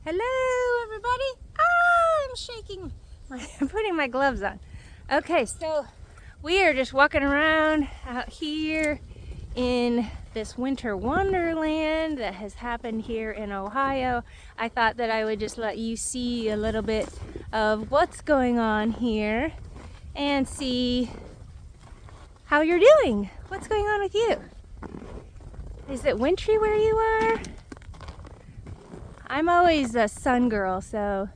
Hello, everybody. Ah, I'm shaking. I'm putting my gloves on. Okay, so we are just walking around out here in this winter wonderland that has happened here in Ohio. I thought that I would just let you see a little bit of what's going on here and see how you're doing. What's going on with you? Is it wintry where you are? I'm always a sun girl, so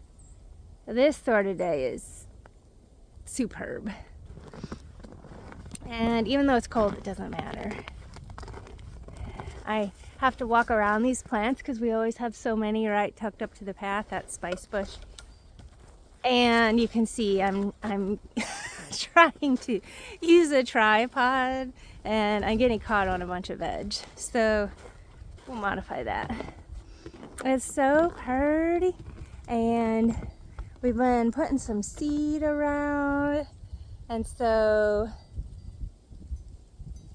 this sort of day is superb. And even though it's cold, it doesn't matter. I have to walk around these plants because we always have so many right tucked up to the path. That spice bush. And you can see I'm trying to use a tripod and I'm getting caught on a bunch of veg. So we'll modify that. It's so pretty, and we've been putting some seed around, and so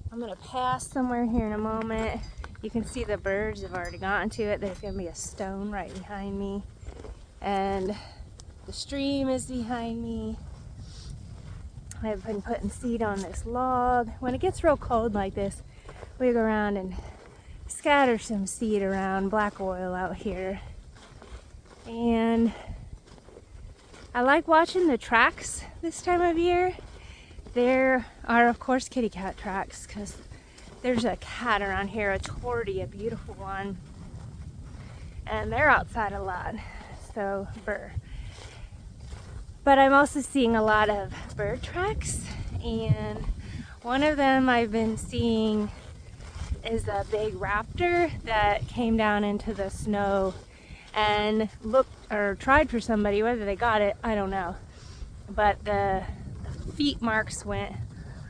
I'm gonna pass somewhere here in a moment. You can see the birds have already gotten to it. There's gonna be a stone right behind me, and the stream is behind me. I've been putting seed on this log. When it gets real cold like this, we go around and scatter some seed around, black oil out here. And I like watching the tracks this time of year. There are, of course, kitty cat tracks because there's a cat around here, a tortie, a beautiful one. And they're outside a lot, so burr. But I'm also seeing a lot of bird tracks, and one of them I've been seeing is a big raptor that came down into the snow and looked or tried for somebody. Whether they got it, I don't know. But the feet marks went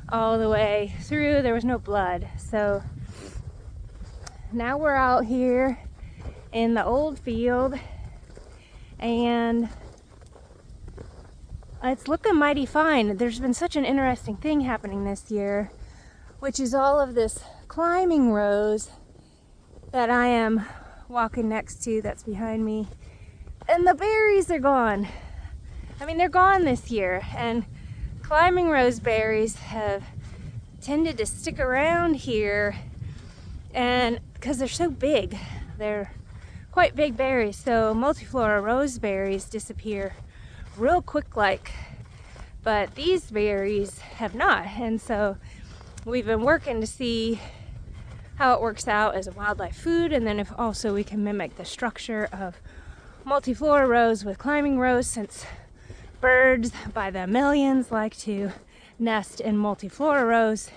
all the way through. There was no blood. So now we're out here in the old field, and it's looking mighty fine. There's been such an interesting thing happening this year, which is all of this climbing rose that I am walking next to that's behind me, and the berries are gone. I mean, they're gone this year, and climbing rose berries have tended to stick around here, and because they're so big, they're quite big berries, so multiflora rose berries disappear real quick like, but these berries have not. And so we've been working to see how it works out as a wildlife food, and then if also we can mimic the structure of multiflora rose with climbing rose, since birds by the millions like to nest in multiflora rose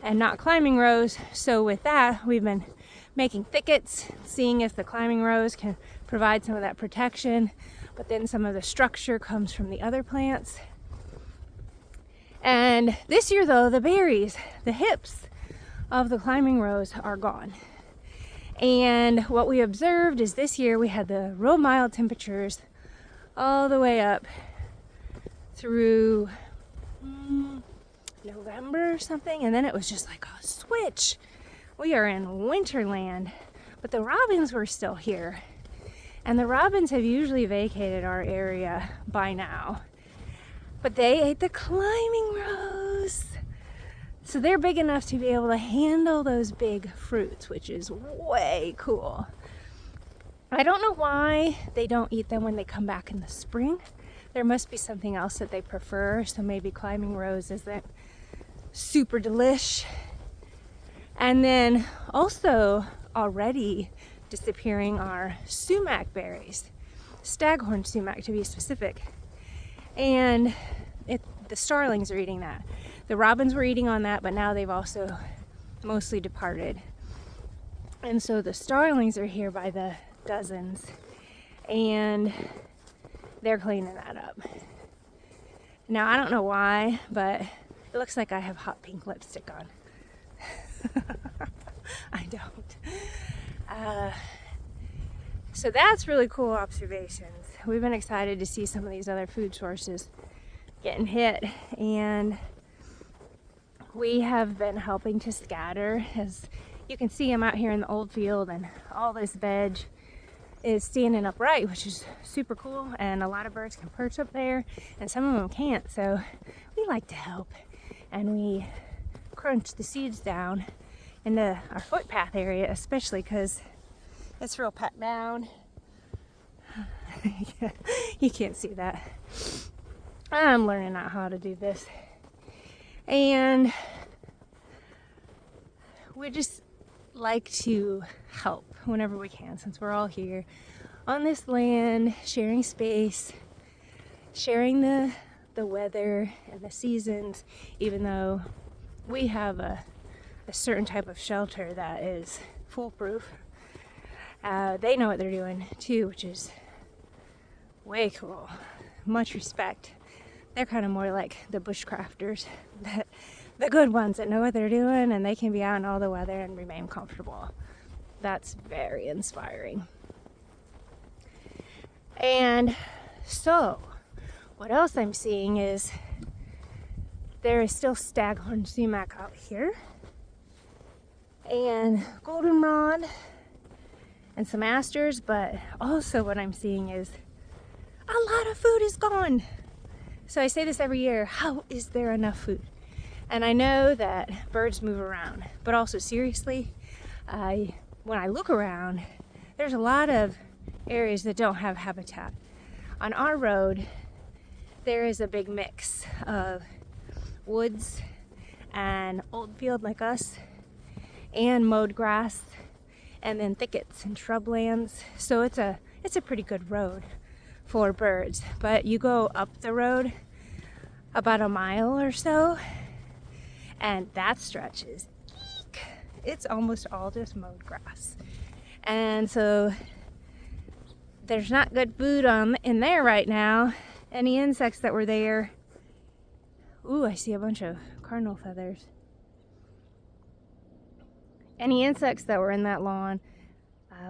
and not climbing rose. So with that, we've been making thickets, seeing if the climbing rose can provide some of that protection, but then some of the structure comes from the other plants. And this year though, the berries, the hips of the climbing rose are gone. And what we observed is this year we had the real mild temperatures all the way up through November or something, and then it was just like a switch. We are in winterland, but the robins were still here. And the robins have usually vacated our area by now, but they ate the climbing rose. So they're big enough to be able to handle those big fruits, which is way cool. I don't know why they don't eat them when they come back in the spring. There must be something else that they prefer, so maybe climbing rose isn't super delish. And then also already disappearing are sumac berries, staghorn sumac to be specific. And the starlings are eating that. The robins were eating on that, but now they've also mostly departed. And so the starlings are here by the dozens, and they're cleaning that up. Now, I don't know why, but it looks like I have hot pink lipstick on. I don't. So that's really cool observations. We've been excited to see some of these other food sources getting hit, and we have been helping to scatter. As you can see, I'm out here in the old field, and all this veg is standing upright, which is super cool, and a lot of birds can perch up there and some of them can't, so we like to help, and we crunch the seeds down into our footpath area, especially because it's real packed down. You can't see that. I'm learning out how to do this, and we just like to help whenever we can, since we're all here on this land, sharing space, sharing the weather and the seasons, even though we have a certain type of shelter that is foolproof. They know what they're doing too, which is way cool. Much respect. They're kind of more like the bushcrafters, the good ones that know what they're doing, and they can be out in all the weather and remain comfortable. That's very inspiring. And so, what else I'm seeing is there is still staghorn sumac out here, and goldenrod, and some asters, but also what I'm seeing is a lot of food is gone. So I say this every year, how is there enough food? And I know that birds move around, but also seriously, when I look around, there's a lot of areas that don't have habitat. On our road, there is a big mix of woods and old field like us, and mowed grass, and then thickets and shrublands. So it's a pretty good road for birds. But you go up the road about a mile or so, and that stretch is eek. It's almost all just mowed grass. And so there's not good food in there right now. Any insects that were there. Ooh, I see a bunch of cardinal feathers. Any insects that were in that lawn,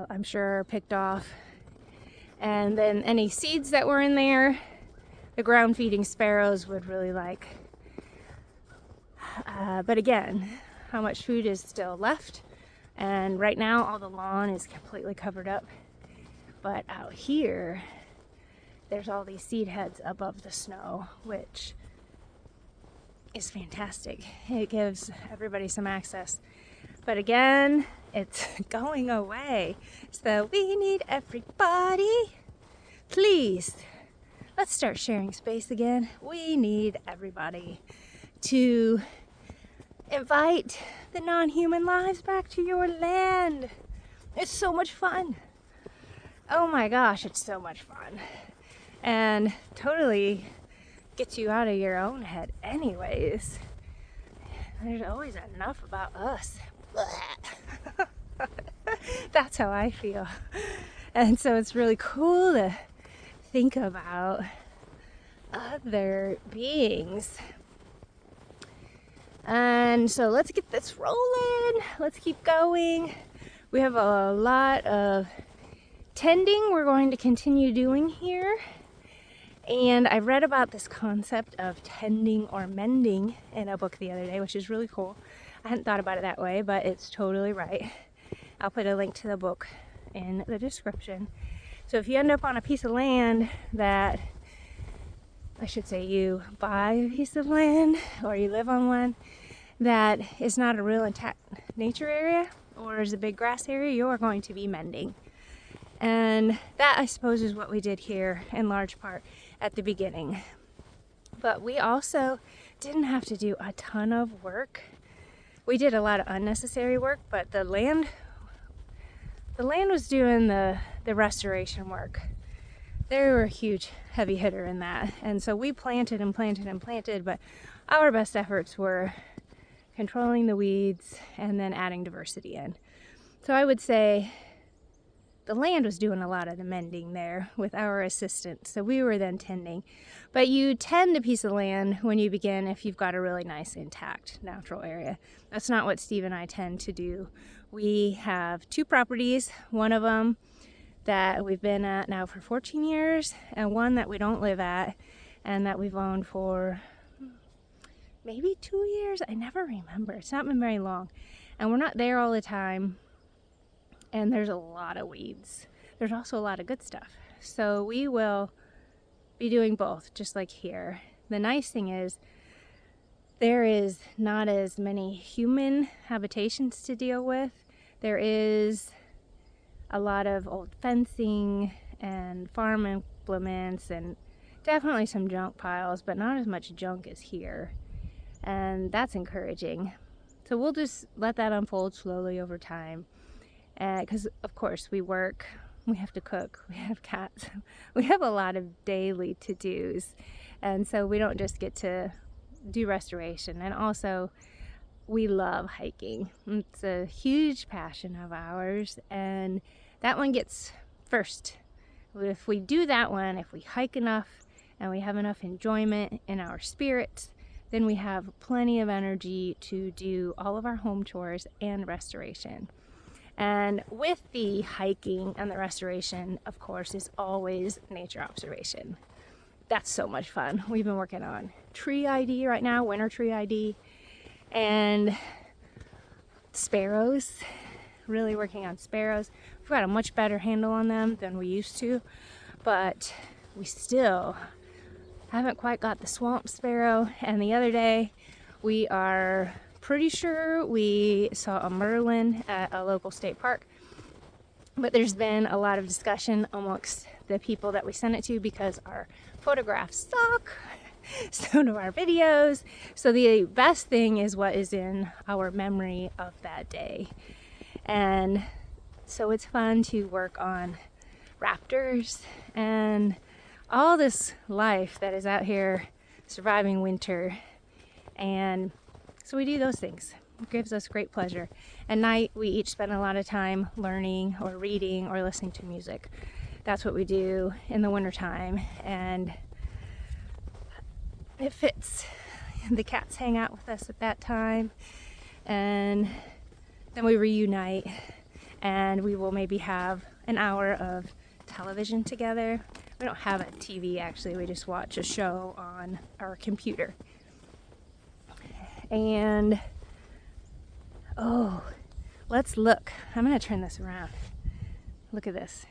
I'm sure are picked off. And then any seeds that were in there, the ground feeding sparrows would really like. But again, how much food is still left? And right now, all the lawn is completely covered up. But out here, there's all these seed heads above the snow, which is fantastic. It gives everybody some access. But again, it's going away. So we need everybody. Please, let's start sharing space again. We need everybody to invite the non-human lives back to your land. It's so much fun. Oh my gosh, it's so much fun. And totally gets you out of your own head anyways. There's always enough about us. That's how I feel. And so it's really cool to think about other beings. And so let's get this rolling. Let's keep going. We have a lot of tending we're going to continue doing here. And I read about this concept of tending or mending in a book the other day, which is really cool. I hadn't thought about it that way, but it's totally right. I'll put a link to the book in the description. So if you end up on a piece of land that, I should say you buy a piece of land or you live on one that is not a real intact nature area or is a big grass area, you are going to be mending. And that, I suppose, is what we did here in large part at the beginning. But we also didn't have to do a ton of work. We did a lot of unnecessary work, but the land was doing the restoration work. They were a huge heavy hitter in that. And so we planted and planted and planted, but our best efforts were controlling the weeds and then adding diversity in. So I would say the land was doing a lot of the mending there with our assistance. So we were then tending. But you tend a piece of land when you begin if you've got a really nice, intact, natural area. That's not what Steve and I tend to do. We have 2 properties, one of them that we've been at now for 14 years, and one that we don't live at, and that we've owned for maybe 2 years. I never remember. It's not been very long. And we're not there all the time. And there's a lot of weeds. there's also a lot of good stuff. So we will be doing both, just like here. The nice thing is there is not as many human habitations to deal with. There is a lot of old fencing and farm implements and definitely some junk piles, but not as much junk as here. And that's encouraging. So we'll just let that unfold slowly over time. Because, of course, we work, we have to cook, we have cats, we have a lot of daily to-dos. And so we don't just get to do restoration. And also, we love hiking. It's a huge passion of ours, and that one gets first. If we do that one, if we hike enough and we have enough enjoyment in our spirits, then we have plenty of energy to do all of our home chores and restoration. And with the hiking and the restoration, of course, is always nature observation. That's so much fun. We've been working on tree ID right now, winter tree ID, and sparrows, really working on sparrows. We've got a much better handle on them than we used to, but we still haven't quite got the swamp sparrow. And the other day, we are pretty sure we saw a merlin at a local state park, but there's been a lot of discussion amongst the people that we sent it to because our photographs suck. So do our videos. So the best thing is what is in our memory of that day. And so it's fun to work on raptors and all this life that is out here surviving winter. And so we do those things. It gives us great pleasure. At night, we each spend a lot of time learning or reading or listening to music. That's what we do in the wintertime. And it fits. The cats hang out with us at that time. And then we reunite. And we will maybe have an hour of television together. We don't have a TV, actually. We just watch a show on our computer. And, oh, let's look. I'm going to turn this around. Look at this.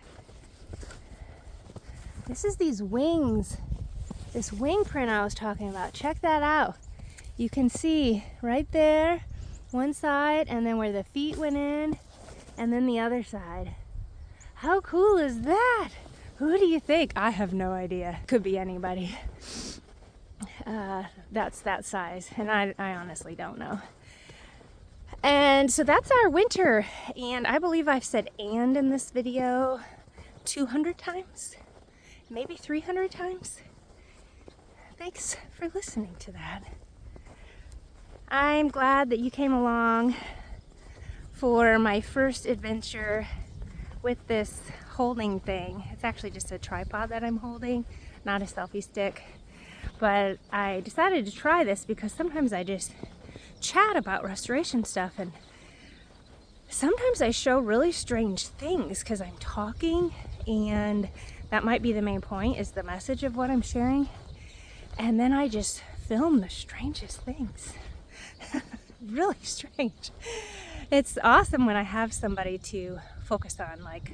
This is these wings. This wing print I was talking about. Check that out. You can see right there, one side, and then where the feet went in, and then the other side. How cool is that? Who do you think? I have no idea. Could be anybody. That's that size, and I honestly don't know. And so that's our winter, and I believe I've said "and" in this video 200 times, maybe 300 times. Thanks for listening to that. I'm glad that you came along for my first adventure with this holding thing. It's actually just a tripod that I'm holding, not a selfie stick. But I decided to try this because sometimes I just chat about restoration stuff, and sometimes I show really strange things because I'm talking, and that might be the main point, is the message of what I'm sharing. And then I just film the strangest things. Really strange. It's awesome when I have somebody to focus on, like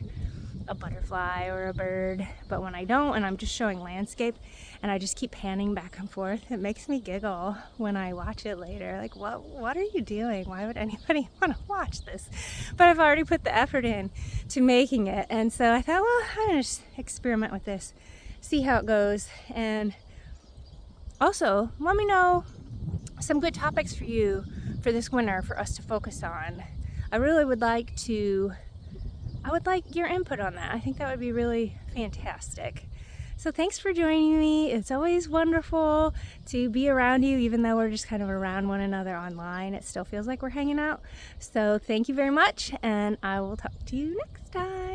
a butterfly or a bird, but when I don't and I'm just showing landscape and I just keep panning back and forth, it makes me giggle when I watch it later. Like, what are you doing? Why would anybody want to watch this? But I've already put the effort in to making it, and so I thought, well, I'm gonna just experiment with this, see how it goes. And also let me know some good topics for you for this winter for us to focus on. I really would like your input on that. I think that would be really fantastic. So thanks for joining me. It's always wonderful to be around you, even though we're just kind of around one another online. It still feels like we're hanging out. So thank you very much, and I will talk to you next time.